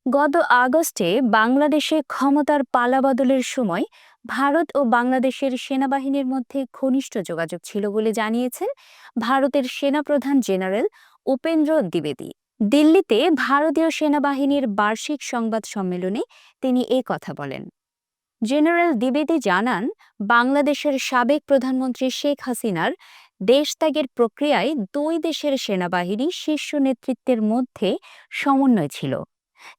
গত আগস্টে বাংলাদেশে ক্ষমতার পালাবদলের সময় ভারত ও বাংলাদেশের সেনাবাহিনীর মধ্যে ঘনিষ্ঠ যোগাযোগ ছিল বলে জানিয়েছেন ভারতের সেনাপ্রধান জেনারেল উপেন্দ্র দ্বিবেদী। দিল্লিতে ভারতীয় সেনাবাহিনীর বার্ষিক সংবাদ সম্মেলনে তিনি এই কথা বলেন। জেনারেল দ্বিবেদী জানান, বাংলাদেশের সাবেক প্রধানমন্ত্রী শেখ হাসিনার দেশত্যাগের প্রক্রিয়ায় দুই দেশের সেনাবাহিনী শীর্ষ নেতৃত্বের মধ্যে সমন্বয় ছিল।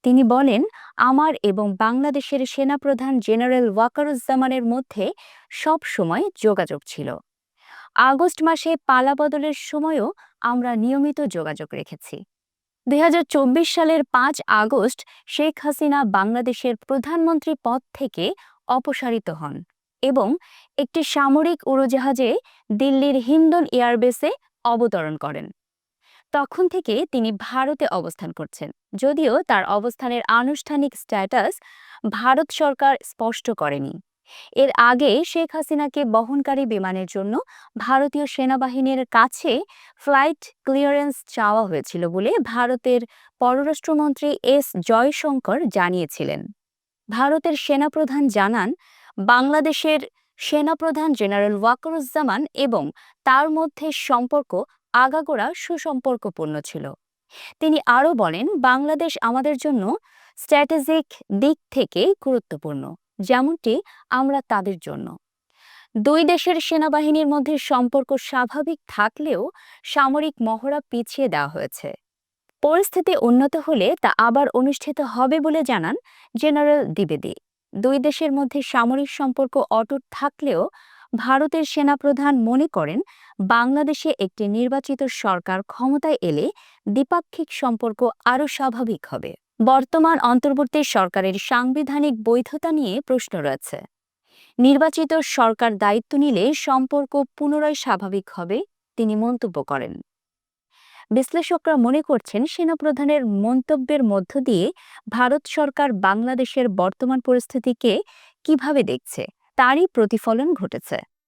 তিনি বলেন, আমার এবং বাংলাদেশের সেনাপ্রধান জেনারেল ওয়াকারুজ্জামানের মধ্যে সব সময় যোগাযোগ ছিল। আগস্ট মাসে পালাবদলের সময়ও আমরা নিয়মিত যোগাযোগ রেখেছি। ২০২৪ সালের ৫ আগস্ট শেখ হাসিনা বাংলাদেশের প্রধানমন্ত্রী পদ থেকে অপসারিত হন এবং একটি সামরিক উড়োজাহাজে দিল্লির হিন্ডন এয়ারবেসে অবতরণ করেন। তখন থেকে তিনি ভারতে অবস্থান করছেন, যদিও তার অবস্থানের আনুষ্ঠানিক স্ট্যাটাস ভারত সরকার স্পষ্ট করেনি। এর আগে শেখ হাসিনাকে বহনকারী বিমানের জন্য ভারতীয় সেনাবাহিনীর কাছে ফ্লাইট ক্লিয়ারেন্স চাওয়া হয়েছিল বলে ভারতের পররাষ্ট্রমন্ত্রী এস জয়শঙ্কর জানিয়েছিলেন। ভারতের সেনাপ্রধান জানান, বাংলাদেশের সেনাপ্রধান জেনারেল ওয়াকারুজ্জামান এবং তার মধ্যে সম্পর্ক আগাগোড়া সুসম্পর্কপূর্ণ ছিল। তিনি আরও বলেন, বাংলাদেশ আমাদের জন্য স্ট্র্যাটেজিক দিক থেকে গুরুত্বপূর্ণ, যেমনটি আমরা তাদের জন্য। দুই দেশের সেনাবাহিনীর মধ্যে সম্পর্ক স্বাভাবিক থাকলেও সামরিক মহড়া পিছিয়ে দেওয়া হয়েছে। পরিস্থিতি উন্নত হলে তা আবার অনুষ্ঠিত হবে বলে জানান জেনারেল দ্বিবেদী। দুই দেশের মধ্যে সামরিক সম্পর্ক অটুট থাকলেও ভারতের সেনাপ্রধান মনে করেন, বাংলাদেশে একটি নির্বাচিত সরকার ক্ষমতায় এলে দ্বিপাক্ষিক সম্পর্ক আরও স্বাভাবিক হবে। বর্তমান অন্তর্বর্তী সরকারের সাংবিধানিক বৈধতা নিয়ে প্রশ্ন রয়েছে। নির্বাচিত সরকার দায়িত্ব নিলে সম্পর্ক পুনরায় স্বাভাবিক হবে, তিনি মন্তব্য করেন। বিশ্লেষকরা মনে করছেন, সেনাপ্রধানের মন্তব্যের মধ্য দিয়ে ভারত সরকার বাংলাদেশের বর্তমান পরিস্থিতিকে কিভাবে দেখছে তারই প্রতিফলন ঘটেছে।